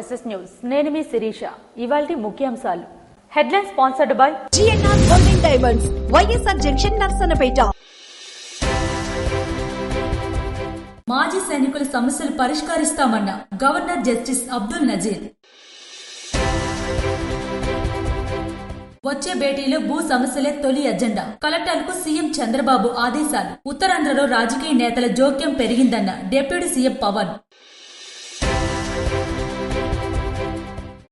SS news. నేను మీ శిరీష. ఇవాల్టి ముఖ్యాంశాలు. Headline sponsored by GNR golden diamonds, YSR junction, Narasannapeta. మాజీ సైనికుల సమస్యలు పరిష్కరిస్తామన్న గవర్నర్ జస్టిస్ అబ్దుల్ నజీర్. వచ్చే భేటీలో భూ సమస్యలే తొలి ఎజెండా. కలెక్టర్లకు సీఎం చంద్రబాబు ఆదేశాలు. ఉత్తరాంధ్రలో రాజకీయ నేతల జోక్యం పెరిగిందన్న డిప్యూటీ సీఎం పవన్.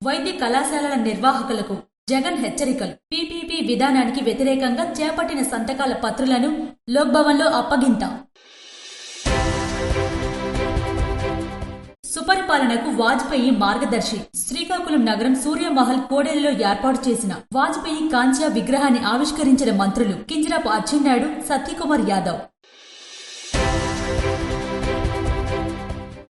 వైద్య కళాశాలల నిర్వాహకులకు జగన్ హెచ్చరికలు. పీపీపీ విధానానికి వ్యతిరేకంగా చేపట్టిన సంతకాల పత్రులను లోక్భవన్లో అప్పగింత. సుపరిపాలనకు వాజ్పేయి మార్గదర్శి. శ్రీకాకుళం నగరం సూర్యమహల్ కోడెలలో ఏర్పాటు చేసిన వాజ్పేయి కాంస్య విగ్రహాన్ని ఆవిష్కరించిన మంత్రులు కింజరాపు అచ్చెన్నాయుడు, సత్యకుమార్ యాదవ్.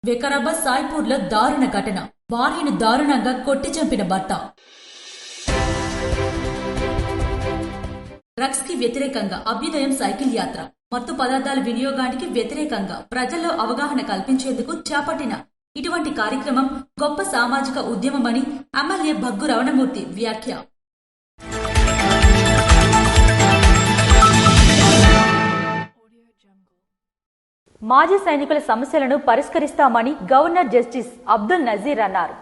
వికారాబాద్ సాయిపూర్లో దారుణ ఘటన. భార్యను దారుణంగా కొట్టి చంపిన భర్త. డ్రగ్స్ కి వ్యతిరేకంగా అభ్యుదయం సైకిల్ యాత్ర. మత్తు పదార్థాల వినియోగానికి వ్యతిరేకంగా ప్రజల్లో అవగాహన కల్పించేందుకు చేపట్టిన ఇటువంటి కార్యక్రమం గొప్ప సామాజిక ఉద్యమమని ఎమ్మెల్యే భగ్గు రమణమూర్తి వ్యాఖ్య. మాజీ సైనికుల సమస్యలను పరిష్కరిస్తామని గవర్నర్ జస్టిస్ అబ్దుల్ నజీర్ అన్నారు.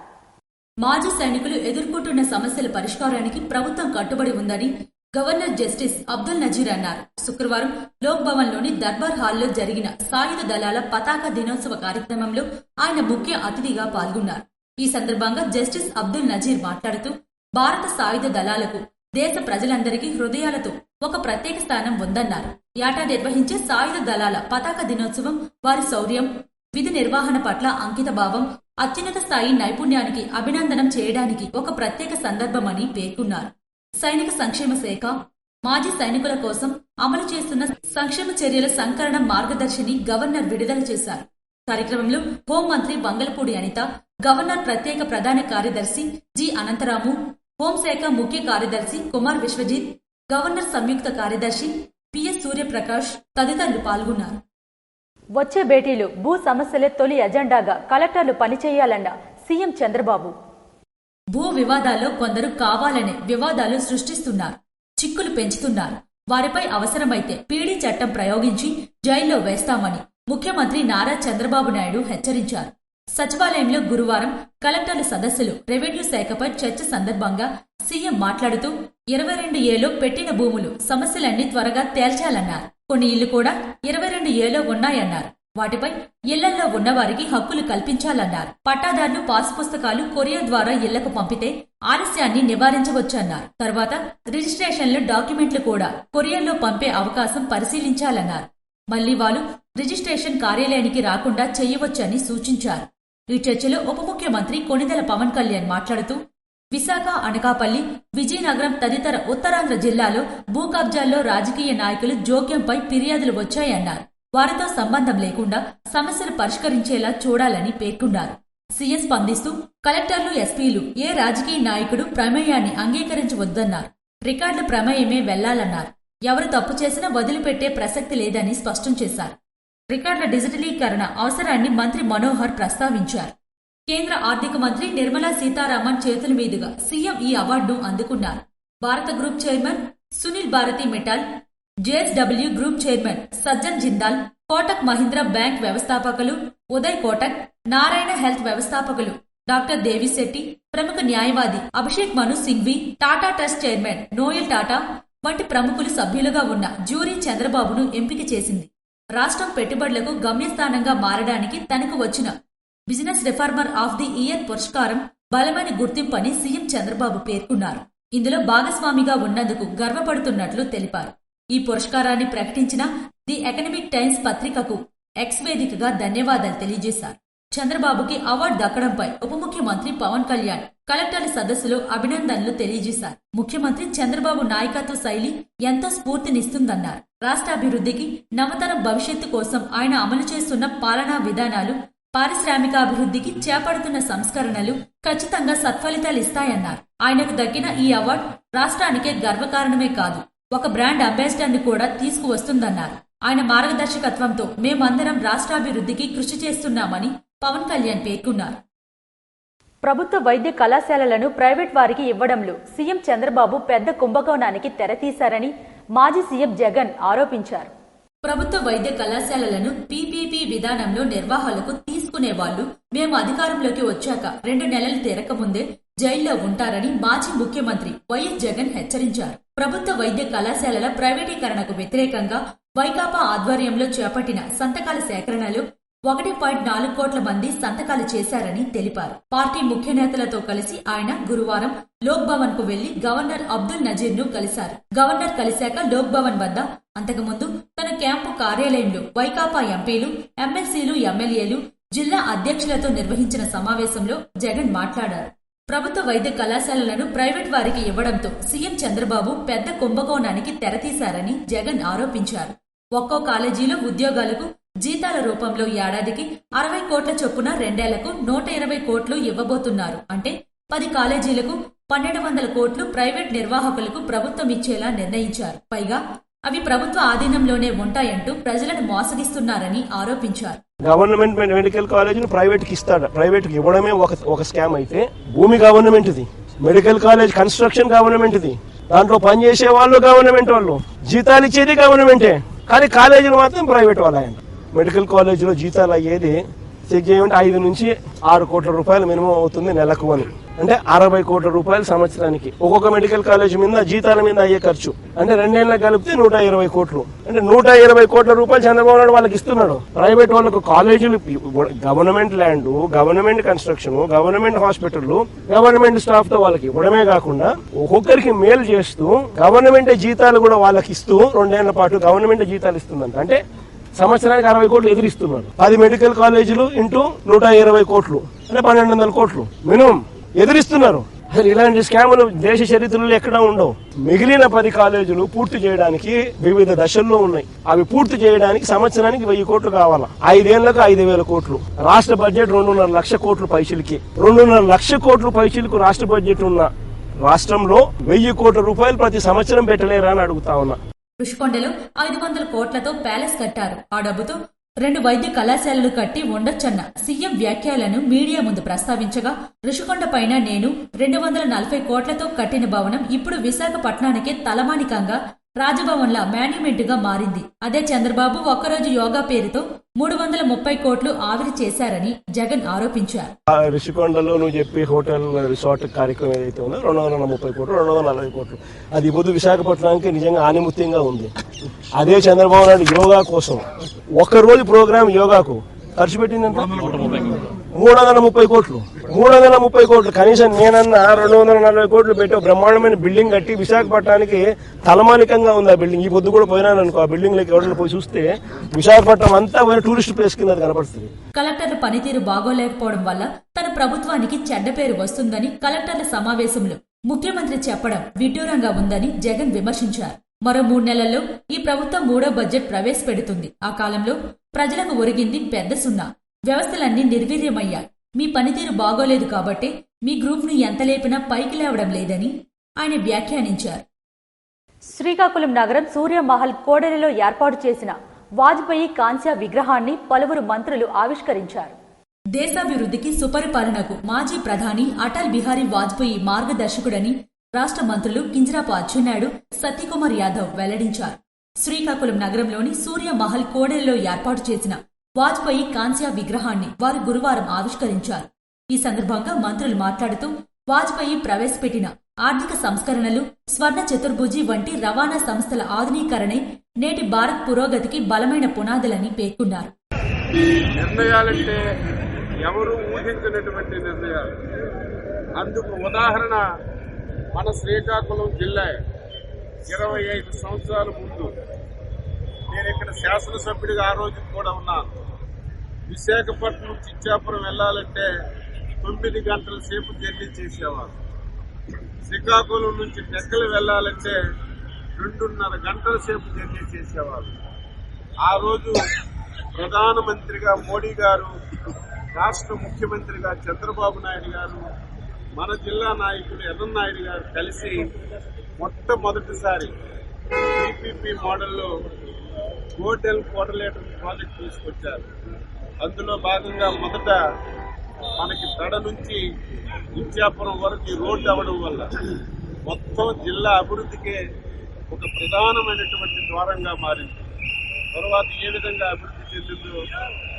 మాజీ సైనికులు ఎదుర్కొంటున్న సమస్యల పరిష్కారానికి ప్రభుత్వం కట్టుబడి ఉందని గవర్నర్ జస్టిస్ అబ్దుల్ నజీర్ అన్నారు. శుక్రవారం లోక్ భవన్ లోని దర్బార్ హాల్లో జరిగిన సాయుధ దళాల పతాక దినోత్సవ కార్యక్రమంలో ఆయన ముఖ్య అతిథిగా పాల్గొన్నారు. ఈ సందర్భంగా జస్టిస్ అబ్దుల్ నజీర్ మాట్లాడుతూ భారత సాయుధ దళాలకు దేశ ప్రజలందరికీ హృదయాలతో ఒక ప్రత్యేక స్థానం ఉందన్నారు. ఏటా నిర్వహించే సాయుధ దళాల పతాక దినోత్సవం వారి శౌర్యం, విధి నిర్వహణ పట్ల అంకితభావం, అత్యున్నత స్థాయి నైపుణ్యానికి అభినందనం చేయడానికి ఒక ప్రత్యేక సందర్భమని పేర్కొన్నారు. సైనిక సంక్షేమ శాఖ మాజీ సైనికుల కోసం అమలు చేస్తున్న సంక్షేమ చర్యల సంకలనం మార్గదర్శిని గవర్నర్ విడుదల చేశారు. కార్యక్రమంలో హోంమంత్రి వంగలపూడి అనిత, గవర్నర్ ప్రత్యేక ప్రధాన కార్యదర్శి జి అనంతరాము, హోంశాఖ ముఖ్య కార్యదర్శి కుమార్ విశ్వజిత్, గవర్నర్ సంయుక్త కార్యదర్శి పిఎస్ సూర్యప్రకాష్ తదితరులు పాల్గొన్నారు. వచ్చే భేటీలో భూ సమస్యలే తొలి ఎజెండాగా కలెక్టర్లు పనిచేయాలన్న సీఎం చంద్రబాబు. భూ వివాదాల్లో కొందరు కావాలనే వివాదాలు సృష్టిస్తున్నారు, చిక్కులు పెంచుతున్నారు. వారిపై అవసరమైతే పీడీ చట్టం ప్రయోగించి జైల్లో వేస్తామని ముఖ్యమంత్రి నారా చంద్రబాబు నాయుడు హెచ్చరించారు. సచివాలయంలో గురువారం కలెక్టర్ల సదస్సులు రెవెన్యూ శాఖపై చర్చ సందర్భంగా సీఎం మాట్లాడుతూ 22A పెట్టిన భూములు సమస్యలన్నీ త్వరగా తేల్చాలన్నారు. కొన్ని ఇళ్లు కూడా 22A ఉన్నాయన్నారు. వాటిపై ఇళ్లల్లో ఉన్నవారికి హక్కులు కల్పించాలన్నారు. పట్టాదారులు పాస్ పుస్తకాలు కొరియర్ ద్వారా ఇళ్లకు పంపితే ఆలస్యాన్ని నివారించవచ్చన్నారు. తర్వాత రిజిస్ట్రేషన్లు డాక్యుమెంట్లు కూడా కొరియర్లో పంపే అవకాశం పరిశీలించాలన్నారు. మళ్లీ వాళ్ళు రిజిస్ట్రేషన్ కార్యాలయానికి రాకుండా చేయవచ్చని సూచించారు. ఈ చర్చలో ఉప ముఖ్యమంత్రి కొణిదెల పవన్ కళ్యాణ్ మాట్లాడుతూ విశాఖ, అనకాపల్లి, విజయనగరం తదితర ఉత్తరాంధ్ర జిల్లాలో భూ కబ్జాల్లో రాజకీయ నాయకులు జోక్యంపై ఫిర్యాదులు వచ్చాయన్నారు. వారితో సంబంధం లేకుండా సమస్యలు పరిష్కరించేలా చూడాలని పేర్కొన్నారు. సీఎం స్పందిస్తూ కలెక్టర్లు, ఎస్పీలు ఏ రాజకీయ నాయకుడు ప్రమేయాన్ని అంగీకరించవద్దన్నారు. రికార్డుల ప్రమేయమే వెళ్లాలన్నారు. ఎవరు తప్పు చేసినా వదిలిపెట్టే ప్రసక్తి లేదని స్పష్టం చేశారు. రికార్డుల డిజిటలీకరణ అవసరాన్ని మంత్రి మనోహర్ ప్రస్తావించారు. కేంద్ర ఆర్థిక మంత్రి నిర్మలా సీతారామన్ చేతుల మీదుగా సీఎం ఈ అవార్డును అందుకున్నారు. భారత group chairman Sunil Bharati మిఠాల్, JSW group chairman Sajjan Jindal, Kotak Mahindra bank వ్యవస్థాపకులు ఉదయ్ కోటక్, నారాయణ హెల్త్ వ్యవస్థాపకులు డాక్టర్ దేవిశెట్టి, ప్రముఖ న్యాయవాది అభిషేక్ మను Singhvi, Tata trust chairman Noel Tata వంటి ప్రముఖులు సభ్యులుగా ఉన్న జ్యూరీ చంద్రబాబును ఎంపిక చేసింది. రాష్ట్రం పెట్టుబడులకు గమ్యస్థానంగా మారడానికి తనకు వచ్చిన business reformer of the year పురస్కారం బలమైన గుర్తింపని సీఎం చంద్రబాబు పేర్కొన్నారు. ఇందులో భాగస్వామిగా ఉన్నందుకు గర్వపడుతున్నట్లు తెలిపారు. ఈ పురస్కారాన్ని ప్రకటించిన ది ఎకనమిక్ టైమ్స్ పత్రికకు ఎక్స్ వేదికగా ధన్యవాదాలు తెలియజేశారు. చంద్రబాబుకి అవార్డు దక్కడంపై ఉప ముఖ్యమంత్రి పవన్ కళ్యాణ్ కలెక్టర్ల సదస్సులో అభినందనలు తెలియజేశారు. ముఖ్యమంత్రి చంద్రబాబు నాయకత్వ శైలి ఎంతో స్ఫూర్తినిస్తుందన్నారు. రాష్ట్రాభివృద్ధికి, నవతరం భవిష్యత్తు కోసం ఆయన అమలు చేస్తున్న పాలనా విధానాలు, పారిశ్రామికాభివృద్ధికి చేపడుతున్న సంస్కరణలు ఖచ్చితంగా సత్ఫలితాలిస్తాయన్నారు. ఆయనకు దక్కిన ఈ అవార్డు రాష్ట్రానికే గర్వకారణమే కాదు, ఒక బ్రాండ్ అంబాసిడర్ని కూడా తీసుకువస్తుందన్నారు. ఆయన మార్గదర్శకత్వంతో మేమందరం రాష్ట్రాభివృద్ధికి కృషి చేస్తున్నామని పవన్ కళ్యాణ్ పేర్కొన్నారు. ప్రభుత్వ వైద్య కళాశాలలను ప్రైవేట్ వారికి ఇవ్వడంలో సీఎం చంద్రబాబు పెద్ద కుంభకోణానికి తెరతీశారని మాజీ సీఎం జగన్ ఆరోపించారు. ప్రభుత్వ వైద్య కళాశాలలను పీపీపీ విధానంలో నిర్వాహాలకు తీసుకునే వాళ్లు మేము అధికారంలోకి వచ్చాక 2 నెలలు తీరకముందే జైల్లో ఉంటారని మాజీ ముఖ్యమంత్రి వైఎస్ జగన్ హెచ్చరించారు. ప్రభుత్వ వైద్య కళాశాలల ప్రైవేటీకరణకు వ్యతిరేకంగా వైకాపా ఆధ్వర్యంలో చేపట్టిన సంతకాల సేకరణలో 1.4 కోట్ల మంది సంతకాలు చేశారని తెలిపారు. పార్టీ ముఖ్య నేతలతో కలిసి ఆయన గురువారం లోక్ భవన్ కు వెళ్లి గవర్నర్ అబ్దుల్ నజీర్ ను కలిశారు. గవర్నర్ కలిశాక లోక్ భవన్ వద్ద అంతకుముందు తన క్యాంపు కార్యాలయంలో వైకాపా ఎంపీలు, ఎమ్మెల్సీలు, ఎమ్మెల్యేలు, జిల్లా అధ్యక్షులతో నిర్వహించిన సమావేశంలో జగన్ మాట్లాడారు. ప్రభుత్వ వైద్య కళాశాలలను ప్రైవేట్ వారికి ఇవ్వడంతో సీఎం చంద్రబాబు పెద్ద కుంభకోణానికి తెరతీశారని జగన్ ఆరోపించారు. ఒక్కో కాలేజీలో ఉద్యోగాలకు జీతాల రూపంలో ఏడాదికి 60 కోట్ల చొప్పున 2 ఏళ్లకు 120 కోట్లు ఇవ్వబోతున్నారు. అంటే 10 కాలేజీలకు 1200 కోట్లు ప్రైవేట్ నిర్వాహకులకు ప్రభుత్వం ఇచ్చేలా నిర్ణయించారు. పైగా అవి ప్రభుత్వ ఆధీనంలోనే ఉంటాయంటూ ప్రజలను మోసగిస్తున్నారని ఆరోపించారు. గవర్నమెంట్ మెడికల్ కాలేజీని ప్రైవేట్ కి ఇస్తాడు. ప్రైవేట్ కి ఇవ్వడమే ఒక స్కామ్ అయితే, భూమి government the, medical college construction government the, దాంట్లో పనిచేసే వాళ్ళు గవర్నమెంట్ వాళ్ళు, జీతాలు ఇచ్చేది గవర్నమెంటే, కానీ కాలేజీలు మాత్రం ప్రైవేట్ వాళ్ళ. మెడికల్ కాలేజీలో జీతాలు అయ్యేది చెక్ చేయమంటే 5 నుంచి 6 కోట్ల రూపాయలు మినిమం అవుతుంది నెలకు అని. అంటే 60 కోట్ల రూపాయలు సంవత్సరానికి. ఒక్కొక్క మెడికల్ కాలేజ్ మీద జీతాల మీద అయ్యే ఖర్చు అంటే 2 ఏళ్ళకి కలిపితే 120 కోట్లు. అంటే 120 కోట్ల రూపాయలు చంద్రబాబు నాయుడు వాళ్ళకి ఇస్తున్నాడు. ప్రైవేట్ వాళ్ళకు కాలేజీలు, government land, government construction, government hospital, government staff తో వాళ్ళకి ఇవ్వడమే కాకుండా ఒక్కొక్కరికి మేలు చేస్తూ గవర్నమెంట్ జీతాలు కూడా వాళ్ళకి ఇస్తూ 2 ఏళ్ల పాటు గవర్నమెంట్ జీతాలు ఇస్తుందంట. అంటే సంవత్సరానికి 60 కోట్లు ఎదురిస్తున్నారు. 10 మెడికల్ కాలేజీలు ఇంటూ 120 కోట్లు అంటే 1200 కోట్లు మినిమం ఎదురిస్తున్నారు. అసలు ఇలాంటి స్కాములు దేశ చరిత్రలో ఎక్కడా ఉండవు. మిగిలిన 10 కాలేజీలు పూర్తి చేయడానికి వివిధ దశల్లో ఉన్నాయి. అవి పూర్తి చేయడానికి సంవత్సరానికి 1000 కోట్లు కావాలా. 5 ఏళ్లకు 5000 కోట్లు. రాష్ట్ర బడ్జెట్ 2.5 లక్ష కోట్లు పైచిలకి. 2.5 లక్ష కోట్లు పైచిలకు రాష్ట్ర బడ్జెట్ ఉన్న రాష్ట్రంలో 1000 కోట్ల రూపాయలు ప్రతి సంవత్సరం పెట్టలేరా అని అడుగుతా ఉన్నా. రుషికొండలో 500 కోట్లతో ప్యాలెస్ కట్టారు. ఆ డబ్బుతో 2 వైద్య కళాశాలలు కట్టి ఉండొచ్చన్న సీఎం వ్యాఖ్యలను మీడియా ముందు ప్రస్తావించగా, రుషికొండ పైన నేను 240 కోట్లతో కట్టిన భవనం ఇప్పుడు విశాఖపట్నానికే తలమానికంగా రాజభవన్ల మాన్యుమెంట్ గా మారింది. అదే చంద్రబాబు ఒక్కరోజు యోగా పేరుతో 330 కోట్లు ఆవిరి చేశారని జగన్ ఆరోపించారు. రుషికొండలో నువ్వు చెప్పి హోటల్ రిసార్ట్ కార్యక్రమం ఏదైతే ఉందో 230 కోట్లు, 240 కోట్లు, అది ఇప్పుడు విశాఖపట్నానికి నిజంగా ఆనిముత్యంగా ఉంది. అదే చంద్రబాబు నాయుడు యోగా కోసం ఒక్కరోజు ప్రోగ్రామ్ యోగాకు ఖర్చు పెట్టిందంటే 330 కోట్లు. 330 కోట్లు కనీసం నేనన్నా 240 కోట్లు పెట్టి బ్రహ్మాండమైన బిల్డింగ్ కట్టి విశాఖపట్నానికి తలమానికంగా ఉంది ఆ బిల్డింగ్. ఈ పొద్దు కూడా పోయినాను అనుకో, ఆ బిల్డింగ్ లోకి ఎవరైనా పోయి చూస్తే విశాఖపట్నం అంతా టూరిస్ట్ ప్లేస్ కింద కనపడుతుంది. కలెక్టర్ల పనితీరు బాగోలేకపోవడం వల్ల తన ప్రభుత్వానికి చెడ్డ పేరు వస్తుందని కలెక్టర్ల సమావేశంలో ముఖ్యమంత్రి చెప్పడం విడ్డూరంగా ఉందని జగన్ విమర్శించారు. మరో 3 నెలల్లో ఈ ప్రభుత్వం 3వ బడ్జెట్ ప్రవేశపెడుతుంది. ఆ కాలంలో ప్రజలకు ఒరిగింది పెద్ద సున్నా. వ్యవస్థలన్నీ నిర్వీర్యమయ్యాయి. మీ పనితీరు బాగోలేదు కాబట్టి మీ గ్రూప్ ను ఎంత లేపినా పైకి లేవడం లేదని ఆయన వ్యాఖ్యానించారు. శ్రీకాకుళం నగరం సూర్యమహల్ కోడలిలో ఏర్పాటు చేసిన వాజ్పేయి కాంస్య విగ్రహాన్ని పలువురు మంత్రులు ఆవిష్కరించారు. దేశాభివృద్ధికి, సుపరిపాలనకు మాజీ ప్రధాని అటల్ బిహారీ వాజ్పేయి మార్గదర్శకుడని రాష్ట్ర మంత్రులు కింజరాపు అచ్చెన్నాయుడు, సత్యకుమార్ యాదవ్ వెల్లడించారు. శ్రీకాకుళం నగరంలోని సూర్యమహల్ కోడలిలో ఏర్పాటు చేసిన వాజ్పేయి కాంస్య విగ్రహాన్ని వారు గురువారం ఆవిష్కరించారు. ఈ సందర్భంగా మంత్రులు మాట్లాడుతూ వాజ్పేయి ప్రవేశపెట్టిన ఆర్థిక సంస్కరణలు, స్వర్ణ చతుర్భుజి వంటి రవాణా సంస్థల ఆధునీకరణే నేటి భారత్ పురోగతికి బలమైన పునాదులని పేర్కొన్నారు. నిర్ణయాలంటే ఎవరు ఊహించినటువంటి నిర్ణయాలు. అందుకు ఉదాహరణ మన శ్రీకాకుళం జిల్లా. 25 సంవత్సరాల ముందు నేను ఇక్కడ శాసనసభ్యుడిగా ఆ రోజు కూడా ఉన్నాను. విశాఖపట్నం నుంచి ఇచ్చాపురం వెళ్లాలంటే 9 గంటల సేపు జర్నీ చేసేవారు. శ్రీకాకుళం నుంచి టెక్కలు వెళ్లాలంటే 2.5 గంటల సేపు జర్నీ చేసేవారు. ఆ రోజు ప్రధానమంత్రిగా మోడీ గారు, రాష్ట్ర ముఖ్యమంత్రిగా చంద్రబాబు నాయుడు గారు, మన జిల్లా నాయకుడు ఎర్రన్నాయుడు గారు కలిసి మొట్టమొదటిసారి పీపీపీ మోడల్లో హోటల్ కోటలేటర్ ప్రాజెక్ట్ తీసుకొచ్చారు. అందులో భాగంగా మొదట మనకి తడ నుంచి ఇచ్చాపురం వరకు ఈ రోడ్డు అవ్వడం వల్ల మొత్తం జిల్లా అభివృద్ధికే ఒక ప్రధానమైనటువంటి ద్వారంగా మారింది. తర్వాత ఏ విధంగా అభివృద్ధి చెందిందో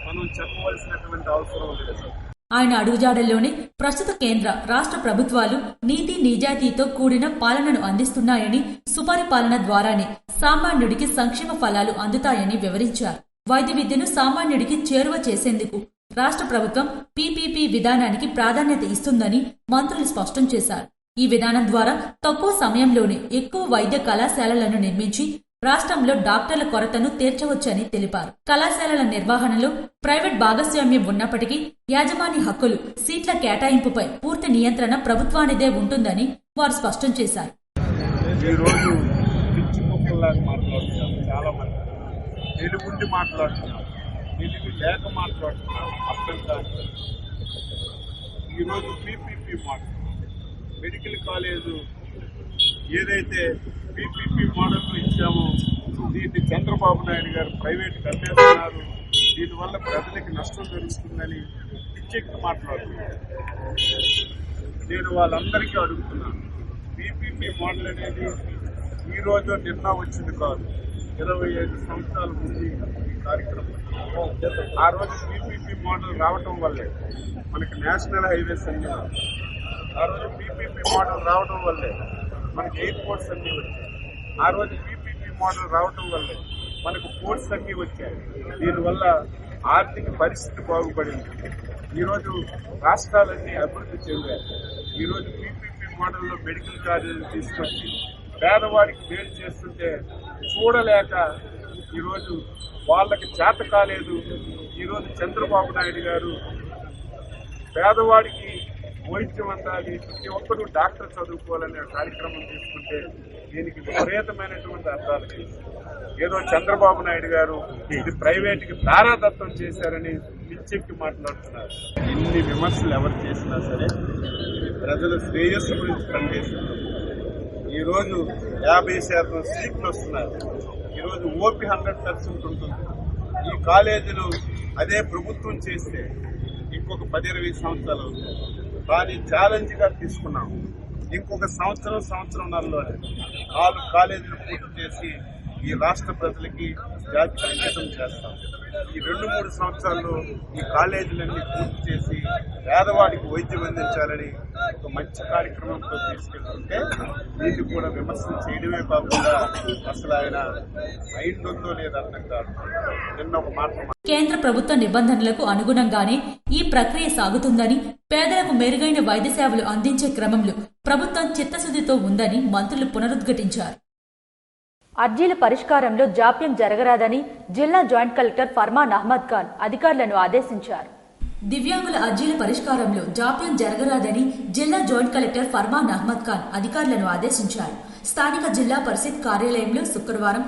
మనం చెప్పవలసినటువంటి అవసరం లేదు. ఆయన అడుగుజాడల్లోనే ప్రస్తుత కేంద్ర రాష్ట్ర ప్రభుత్వాలు నీతి నిజాయితీతో కూడిన పాలనను అందిస్తున్నాయని, సుపరిపాలన ద్వారానే సామాన్యుడికి సంక్షేమ ఫలాలు అందుతాయని వివరించారు. వైద్య విద్యను సామాన్యుడికి చేరువ చేసేందుకు రాష్ట్ర ప్రభుత్వం పీపీపీ విధానానికి ప్రాధాన్యత ఇస్తుందని మంత్రులు స్పష్టం చేశారు. ఈ విధానం ద్వారా తక్కువ సమయంలోనే ఎక్కువ వైద్య కళాశాలలను నిర్మించి రాష్ట్రంలో డాక్టర్ల కొరతను తీర్చవచ్చని తెలిపారు. కళాశాలల నిర్వహణలో ప్రైవేట్ భాగస్వామ్యం ఉన్నప్పటికీ యాజమాన్య హక్కులు, సీట్ల కేటాయింపుపై పూర్తి నియంత్రణ ప్రభుత్వానిదే ఉంటుందని వారు స్పష్టం చేశారు. ఈరోజు పిచ్చి కుక్కల్లాగా మాట్లాడుతున్నారు, చాలా మంది తెలుగుండి మాట్లాడుతున్నారు, తెలుగు లేక మాట్లాడుతున్నారు, అర్థం కాదు. ఈరోజు పీపీపీ మోడల్ మెడికల్ కాలేజు ఏదైతే పీపీపీ మోడల్ ఇచ్చామో దీన్ని చంద్రబాబు నాయుడు గారు ప్రైవేట్ కట్టేస్తున్నారు, దీనివల్ల ప్రజలకి నష్టం జరుగుతుందని పిచ్చెక్కి మాట్లాడుతున్నారు. నేను వాళ్ళందరికీ అడుగుతున్నాను, పీపీపీ మోడల్ అనేది ఈ రోజు నిన్న వచ్చింది కాదు, 25 సంవత్సరాల ముందు ఈ కార్యక్రమం. ఆ రోజు పీపీపీ మోడల్ రావటం వల్లే మనకి నేషనల్ హైవేస్ అన్ని వచ్చాయి. ఆ రోజు పీపీపీ మోడల్ రావడం వల్లే మనకి ఎయిర్పోర్ట్స్ అన్ని వచ్చాయి. ఆ రోజు పీపీపీ మోడల్ రావడం వల్లే మనకు పోర్ట్స్ అన్ని వచ్చాయి. దీనివల్ల ఆర్థిక పరిస్థితి బాగుపడింది. ఈరోజు రాష్ట్రాలన్నీ అభివృద్ధి చెందాయి. ఈరోజు పీపీపీ మోడల్లో మెడికల్ కాలేజీలు తీసుకొచ్చి పేదవాడికి మేలు చేస్తుంటే చూడలేక ఈరోజు వాళ్ళకి చేత కాలేదు. ఈరోజు చంద్రబాబు నాయుడు గారు పేదవాడికి వైద్యం అందాలి, ప్రతి ఒక్కరూ డాక్టర్ చదువుకోవాలనే కార్యక్రమం తీసుకుంటే దీనికి విపరీతమైనటువంటి అర్థాలు లేదు. ఏదో చంద్రబాబు నాయుడు గారు ఇది ప్రైవేట్కి ప్రారాదత్తం చేశారని పిచ్చెక్కి మాట్లాడుతున్నారు. ఎన్ని విమర్శలు ఎవరు చేసినా సరే ప్రజల శ్రేయస్సు గురించి పనిచేస్తున్నారు. ఈరోజు 50% సీట్లు వస్తున్నారు. ఈరోజు ఓపీ 100% ఉంటుంది. ఈ కాలేజీలు అదే ప్రభుత్వం చేస్తే ఇంకొక 10-20 సంవత్సరాలు అవుతాయి. కానీ ఛాలెంజ్ గా తీసుకున్నాం. ఇంకొక సంవత్సరంన్నరలోనే 4 కాలేజీలు పూర్తి చేసి ఈ రాష్ట్ర ప్రజలకి జాతికి అంకితం చేస్తాం. ఈ 2-3 సంవత్సరాల్లో ఈ కాలేజీలన్నీ పూర్తి చేసి పేదవాడికి వైద్యం అందించాలని ఒక మంచి కార్యక్రమంతో తీసుకెళ్తుంటే దీన్ని కూడా విమర్శలు చేయడమే కాకుండా అసలు ఆయన మైండ్ ఉందో లేదో అర్థం కాదు. నిన్న ఒక మాట, కేంద్ర ప్రభుత్వ నిబంధనలకు అనుగుణంగానే ఈ ప్రక్రియ సాగుతుందని, పేదలకు మెరుగైన వైద్య సేవలు అందించే క్రమంలో ప్రభుత్వం చిత్తశుద్ధితో ఉందని మంత్రులు పునరుద్ఘాటించారు. అర్జీల పరిష్కారంలో జాప్యం జరగరాదని జిల్లా జాయింట్ కలెక్టర్ ఫర్మాన్ అహ్మద్ ఖాన్ అధికారులను ఆదేశించారు. దివ్యాంగుల అర్జీల పరిష్కారంలో జాప్యం జరగరాదని జిల్లా జాయింట్ కలెక్టర్ ఫర్మాన్ అహ్మద్ ఖాన్ అధికారులను ఆదేశించారు. స్థానిక జిల్లా పరిషత్ కార్యాలయంలో శుక్రవారం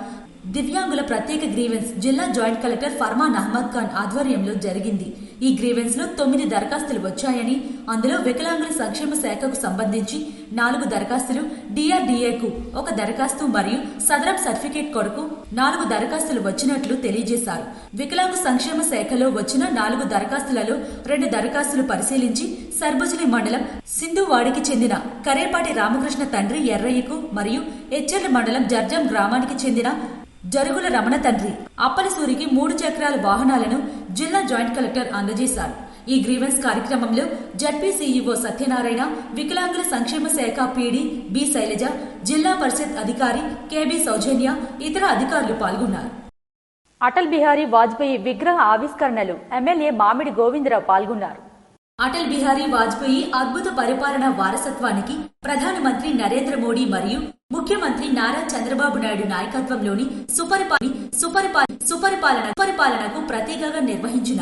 దివ్యాంగుల ప్రత్యేక గ్రీవెన్స్ జిల్లా జాయింట్ కలెక్టర్ ఫర్మాన్ అహ్మద్ ఖాన్ ఆధ్వర్యంలో జరిగింది. ఈ గ్రీవెన్స్ లో 9 దరఖాస్తులు వచ్చాయని, అందులో వికలాంగుల సంక్షేమ శాఖకు సంబంధించి 4 దరఖాస్తులు, డిఆర్డీఏకు 1 దరఖాస్తు మరియు సదరం సర్టిఫికేట్ కొరకు 4 దరఖాస్తులు వచ్చినట్లు తెలియజేశారు. వికలాంగ సంక్షేమ శాఖలో వచ్చిన 4 దరఖాస్తులలో 2 దరఖాస్తులు పరిశీలించి సర్బుజలి మండలం సింధువాడికి చెందిన కరేపాటి రామకృష్ణ తండ్రి ఎర్రయ్యకు మరియు ఎచ్చెర్ల మండలం జర్జం గ్రామానికి చెందిన జరుగుల రమణ తండ్రి అప్పలసూరికి 3 చక్రాల వాహనాలను జిల్లా జాయింట్ కలెక్టర్ అందజేశారు. ఈ గ్రీవెన్స్ కార్యక్రమంలో జడ్పీ సీఈఓ సత్యనారాయణ, వికలాంగుల సంక్షేమ శాఖ పీడీ బి శైలజ, జిల్లా పరిషత్ అధికారి కెబి సౌజన్య, ఇతర అధికారులు పాల్గొన్నారు. అటల్ బిహారీ వాజ్పేయి విగ్రహ ఆవిష్కరణలు ఎమ్మెల్యే మామిడి గోవిందరావు పాల్గొన్నారు. అటల్ బిహారీ వాజ్పేయి అద్భుత పరిపాలన వారసత్వానికి ప్రధానమంత్రి నరేంద్ర మోడీ మరియు ముఖ్యమంత్రి నారా చంద్రబాబు నాయుడు నాయకత్వంలోని సుపరిపాలనకు ప్రతీకగా నిర్వహించిన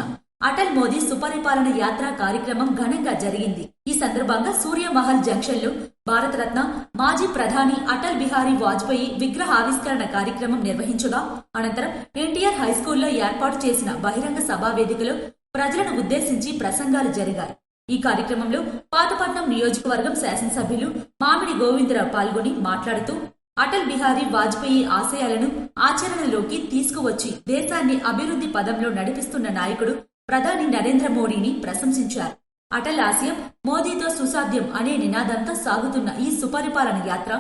అటల్ మోదీ సుపరిపాలన యాత్ర కార్యక్రమం ఘనంగా జరిగింది. ఈ సందర్భంగా సూర్యమహల్ జంక్షన్ లో భారతరత్న మాజీ ప్రధాని అటల్ బిహారీ వాజ్పేయి విగ్రహ ఆవిష్కరణ కార్యక్రమం నిర్వహించగా, అనంతరం ఎన్టీఆర్ హైస్కూల్లో ఏర్పాటు చేసిన బహిరంగ సభా వేదికలో ప్రజలను ఉద్దేశించి ప్రసంగాలు జరిగాయి. ఈ కార్యక్రమంలో పాతపట్నం నియోజకవర్గం శాసనసభ్యులు మామిడి గోవిందరావు పాల్గొని మాట్లాడుతూ అటల్ బిహారీ వాజ్పేయి ఆశయాలను ఆచరణలోకి తీసుకువచ్చి దేశాన్ని అభివృద్ధి పదంలో నడిపిస్తున్న నాయకుడు ప్రధాని నరేంద్ర మోడీని ప్రశంసించారు. అటలాస్యం మోదీతో సుసాధ్యం అనే నినాదంతో సాగుతున్న ఈ సుపరిపాలన యాత్ర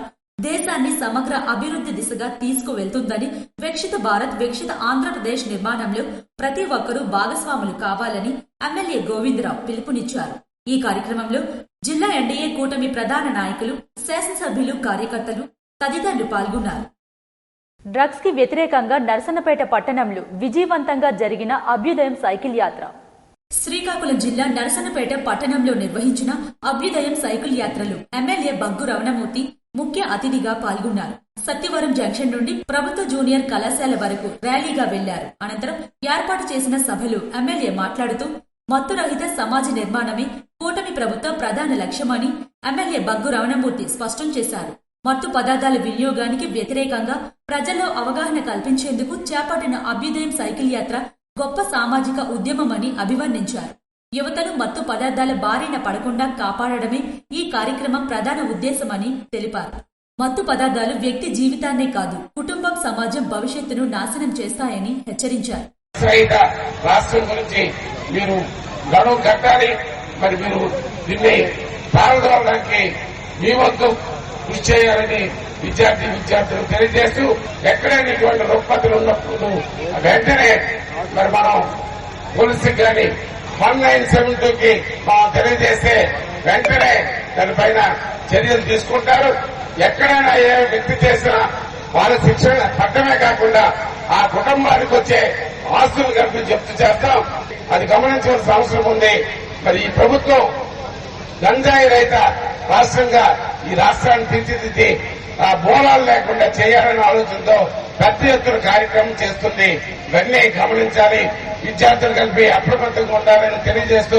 దేశాన్ని సమగ్ర అభివృద్ధి దిశగా తీసుకువెళ్తుందని, వికసిత భారత్ వికసిత ఆంధ్రప్రదేశ్ నిర్మాణంలో ప్రతి ఒక్కరూ భాగస్వాములు కావాలని ఎమ్మెల్యే గోవిందరావు పిలుపునిచ్చారు. ఈ కార్యక్రమంలో జిల్లా ఎన్డీఏ కూటమి ప్రధాన నాయకులు, శాసనసభ్యులు, కార్యకర్తలు తదితరులు పాల్గొన్నారు. డ్రగ్స్ కి వ్యతిరేకంగా నర్సన్నపేట పట్టణంలో విజయవంతంగా జరిగిన అభ్యుదయం సైకిల్ యాత్ర. శ్రీకాకుళం జిల్లా నరసన్నపేట పట్టణంలో నిర్వహించిన అభ్యుదయం సైకిల్ యాత్రలో ఎమ్మెల్యే బగ్గు రమణమూర్తి ముఖ్య అతిథిగా పాల్గొన్నారు. సత్యవరం జంక్షన్ నుండి ప్రభుత్వ జూనియర్ కళాశాల వరకు ర్యాలీగా వెళ్లారు. అనంతరం ఏర్పాటు చేసిన సభలో ఎమ్మెల్యే మాట్లాడుతూ మత్తురహిత సమాజ నిర్మాణమే కూటమి ప్రభుత్వ ప్రధాన లక్ష్యమని ఎమ్మెల్యే బగ్గు రమణమూర్తి స్పష్టం చేశారు. మత్తు పదార్థాల వినియోగానికి వ్యతిరేకంగా ప్రజల్లో అవగాహన కల్పించేందుకు చేపట్టిన అభ్యుదయం సైకిల్ యాత్ర గొప్ప సామాజిక ఉద్యమమని అభివర్ణించారు. యువతను మత్తు పదార్థాల బారిన పడకుండా కాపాడడమే ఈ కార్యక్రమం ప్రధాన ఉద్దేశమని తెలిపారు. మత్తు పదార్థాలు వ్యక్తి జీవితాన్నే కాదు, కుటుంబం, సమాజం భవిష్యత్తును నాశనం చేస్తాయని హెచ్చరించారు. రాష్ట్రం గురించి మీరు గడువు కట్టాలి. మరి మీరు దీన్ని పాల్గొనడానికి మీ వంతు కృషి చేయాలని విద్యార్థులు తెలియజేస్తూ, ఎక్కడైనా ఇటువంటి రుగ్మతలు ఉన్నప్పుడు వెంటనే మరి మనం పోలీసుకి కానీ 1972కి మనం తెలియజేస్తే వెంటనే దానిపైన చర్యలు తీసుకుంటారు. ఎక్కడైనా ఏ వ్యక్తి చేసినా వాళ్ళ శిక్షణ పట్టమే కాకుండా ఆ కుటుంబానికి వచ్చే ఆస్తులు కలిపి జప్తు చేస్తాం. అది గమనించవలసిన అవసరం ఉంది. మరి ఈ ప్రభుత్వం గంజాయి రహిత రాష్ట్రంగా ఈ రాష్ట్రాన్ని తీర్చిదిద్ది ఆ మూలాలు లేకుండా చేయాలనే ఆలోచనతో పెద్ద ఎత్తున కార్యక్రమం చేస్తుంది. ఇవన్నీ గమనించాలి. విద్యార్థులు కలిపి అప్రమత్తంగా ఉండాలని తెలియజేస్తూ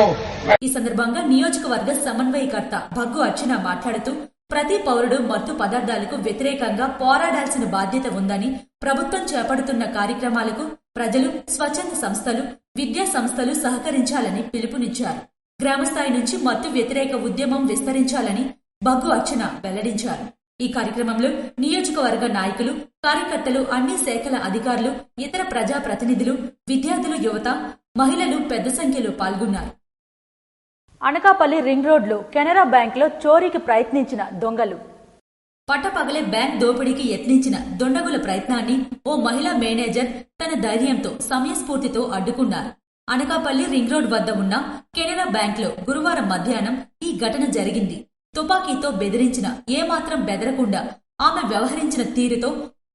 ఈ సందర్భంగా నియోజకవర్గ సమన్వయకర్త భగ్గు అర్చన మాట్లాడుతూ ప్రతి పౌరుడు మత్తు పదార్థాలకు వ్యతిరేకంగా పోరాడాల్సిన బాధ్యత ఉందని, ప్రభుత్వం చేపడుతున్న కార్యక్రమాలకు ప్రజలు, స్వచ్ఛంద సంస్థలు, విద్యా సంస్థలు సహకరించాలని పిలుపునిచ్చారు. గ్రామస్థాయి నుంచి మత్తు వ్యతిరేక ఉద్యమం విస్తరించాలని భగ్గు అర్చన వెల్లడించారు. ఈ కార్యక్రమంలో నియోజకవర్గ నాయకులు, కార్యకర్తలు, అన్ని శాఖల అధికారులు, ఇతర ప్రజాప్రతినిధులు, విద్యార్థులు, యువత, మహిళలు పెద్ద సంఖ్యలో పాల్గొన్నారు. అనకాపల్లి రింగ్ రోడ్లో కెనరా బ్యాంకులో చోరీకి ప్రయత్నించిన దొంగలు. పట్టపగలే బ్యాంక్ దోపిడీకి యత్నించిన దొండగుల ప్రయత్నాన్ని ఓ మహిళా మేనేజర్ తన ధైర్యంతో, సమయస్ఫూర్తితో అడ్డుకున్నారు. అనకాపల్లి రింగ్ రోడ్ వద్ద ఉన్న కెనరా బ్యాంక్లో గురువారం మధ్యాహ్నం ఈ ఘటన జరిగింది. తుపాకీతో బెదిరించిన ఏమాత్రం బెదరకుండా ఆమె వ్యవహరించిన తీరుతో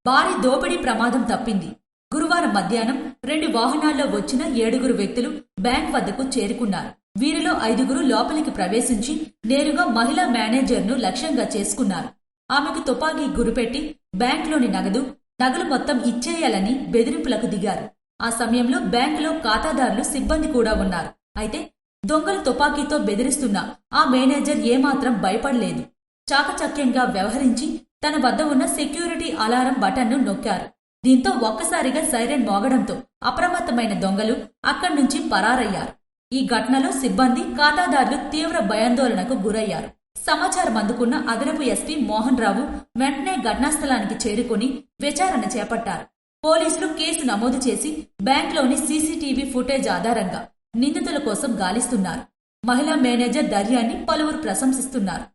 భారీ దోపిడీ ప్రమాదం తప్పింది. గురువారం మధ్యాహ్నం 2 వాహనాల్లో వచ్చిన 7 వ్యక్తులు బ్యాంక్ వద్దకు చేరుకున్నారు. వీరిలో 5 లోపలికి ప్రవేశించి నేరుగా మహిళా మేనేజర్ను లక్ష్యంగా చేసుకున్నారు. ఆమెకు తుపాకీ గురిపెట్టి బ్యాంకులోని నగలు మొత్తం ఇచ్చేయాలని బెదిరింపులకు దిగారు. ఆ సమయంలో బ్యాంకులో ఖాతాదారులు, సిబ్బంది కూడా ఉన్నారు. అయితే దొంగలు తుపాకీతో బెదిరిస్తున్న ఆ మేనేజర్ ఏమాత్రం భయపడలేదు. చాకచక్యంగా వ్యవహరించి తన వద్ద ఉన్న సెక్యూరిటీ అలారం బటన్ను నొక్కారు. దీంతో ఒక్కసారిగా సైరన్ మోగడంతో అప్రమత్తమైన దొంగలు అక్కడి నుంచి పరారయ్యారు. ఈ ఘటనలో సిబ్బంది, ఖాతాదారులు తీవ్ర భయాందోళనకు గురయ్యారు. సమాచారం అందుకున్న అదనపు ఎస్పీ మోహన్ రావు వెంటనే ఘటనాస్థలానికి చేరుకుని విచారణ చేపట్టారు. పోలీసులు కేసు నమోదు చేసి బ్యాంక్లోని సీసీటీవీ ఫుటేజ్ ఆధారంగా నిందితుల కోసం గాలిస్తున్నారు. మహిళా మేనేజర్ ధైర్యాన్ని పలువురు ప్రశంసిస్తున్నారు.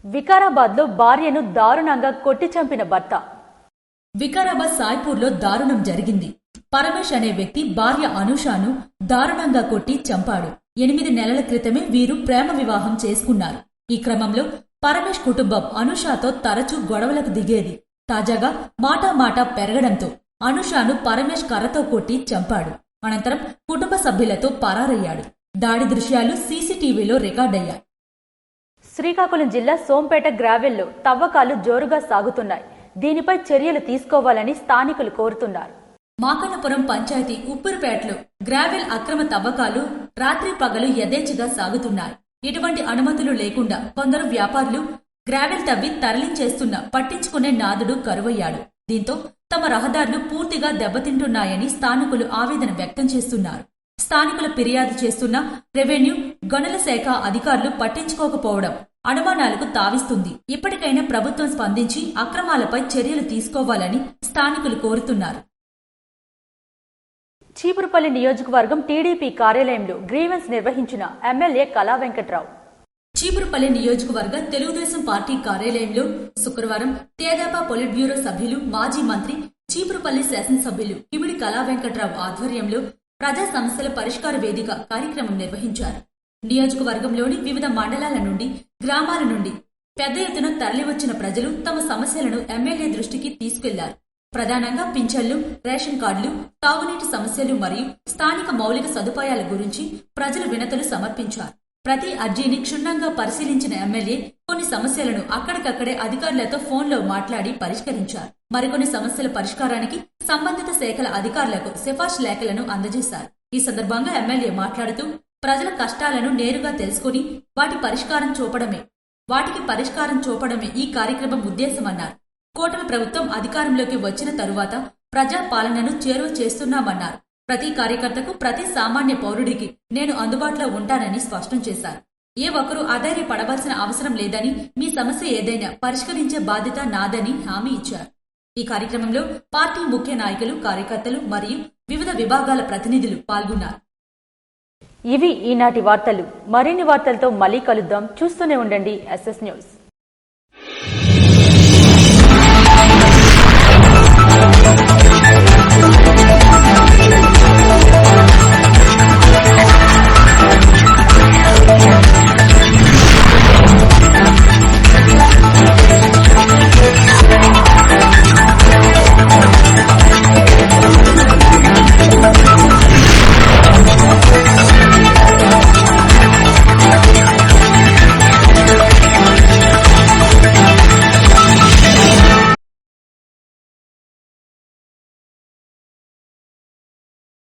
వికారాబాద్లో భార్యను దారుణంగా కొట్టి చంపిన భర్త. వికారాబాద్ సాయ్పూర్లో దారుణం జరిగింది. పరమేష్ అనే వ్యక్తి భార్య అనూషాను దారుణంగా కొట్టి చంపాడు. 8 నెలల క్రితమే వీరు ప్రేమ వివాహం చేసుకున్నారు. ఈ క్రమంలో పరమేష్ కుటుంబం అనూషాతో తరచూ గొడవలకు దిగేది. తాజాగా మాటా పెరగడంతో అనూషాను పరమేష్ కర్రతో కొట్టి చంపాడు. అనంతరం కుటుంబ సభ్యులతో పరారయ్యాడు. దాడి దృశ్యాలు సీసీటీవీలో రికార్డయ్యాయి. శ్రీకాకుళం జిల్లా సోంపేట గ్రావెల్లో తవ్వకాలు జోరుగా సాగుతున్నాయి. దీనిపై చర్యలు తీసుకోవాలని స్థానికులు కోరుతున్నారు. మాకన్నపురం పంచాయతీ ఉప్పూరుపేటలో గ్రావెల్ అక్రమ తవ్వకాలు రాత్రి పగలు యథేచ్ఛగా సాగుతున్నాయి. ఎటువంటి అనుమతులు లేకుండా కొందరు వ్యాపారులు గ్రావెల్ తవ్వి తరలించేస్తున్నా పట్టించుకునే నాదుడు కరువయ్యాడు. దీంతో తమ రహదారులు పూర్తిగా దెబ్బతింటున్నాయని స్థానికులు ఆవేదన వ్యక్తం చేస్తున్నారు. స్థానికుల ఫిర్యాదు చేస్తున్న రెవెన్యూ, గనుల శాఖ అధికారులు పట్టించుకోకపోవడం అనుమానాలకు తావిస్తుంది. ఇప్పటికైనా ప్రభుత్వం స్పందించి అక్రమాలపై చర్యలు తీసుకోవాలని స్థానికులు కోరుతున్నారు. చీపురుపల్లి నియోజకవర్గం టీడీపీ కార్యాలయంలో గ్రీవెన్స్ నిర్వహించిన ఎమ్మెల్యే కళా వెంకట్రావు. చీపురుపల్లి నియోజకవర్గ తెలుగుదేశం పార్టీ కార్యాలయంలో శుక్రవారం తెదేపా పొలిట్ బ్యూరో సభ్యులు, మాజీ మంత్రి, చీపురుపల్లి శాసనసభ్యులు కిమిడి కళా వెంకట్రావు ఆధ్వర్యంలో ప్రజా సమస్యల పరిష్కార వేదిక కార్యక్రమం నిర్వహించారు. నియోజకవర్గంలోని వివిధ మండలాల నుండి, గ్రామాల నుండి పెద్ద ఎత్తున తరలివచ్చిన ప్రజలు తమ సమస్యలను ఎమ్మెల్యే దృష్టికి తీసుకెళ్లారు. ప్రధానంగా పింఛన్లు, రేషన్ కార్డులు, తాగునీటి సమస్యలు మరియు స్థానిక మౌలిక సదుపాయాల గురించి ప్రజలు వినతులు సమర్పించారు. ప్రతి అర్జీని క్షుణ్ణంగా పరిశీలించిన ఎమ్మెల్యే కొన్ని సమస్యలను అక్కడికక్కడే అధికారులతో ఫోన్లో మాట్లాడి పరిష్కరించారు. మరికొన్ని సమస్యల పరిష్కారానికి సంబంధిత శాఖల అధికారులకు సిఫార్సు లేఖలను అందజేశారు. ఈ సందర్భంగా ఎమ్మెల్యే మాట్లాడుతూ ప్రజల కష్టాలను నేరుగా తెలుసుకుని వాటికి పరిష్కారం చూపడమే ఈ కార్యక్రమం ఉద్దేశమన్నారు. కూటమి ప్రభుత్వం అధికారంలోకి వచ్చిన తరువాత ప్రజా పాలనను చేరువ చేస్తున్నామన్నారు. ప్రతి కార్యకర్తకు, ప్రతి సామాన్య పౌరుడికి నేను అందుబాటులో ఉంటానని స్పష్టం చేశారు. ఏ ఒక్కరూ అధైర్యపడవలసిన అవసరం లేదని, మీ సమస్య ఏదైనా పరిష్కరించే బాధ్యత నాదని హామీ ఇచ్చారు. ఈ కార్యక్రమంలో పార్టీ ముఖ్య నాయకులు, కార్యకర్తలు మరియు వివిధ విభాగాల ప్రతినిధులు పాల్గొన్నారు. ఇవి ఈనాటి వార్తలు. మరిన్ని వార్తలతో మళ్ళీ కలుద్దాం. చూస్తూనే ఉండండి SS న్యూస్.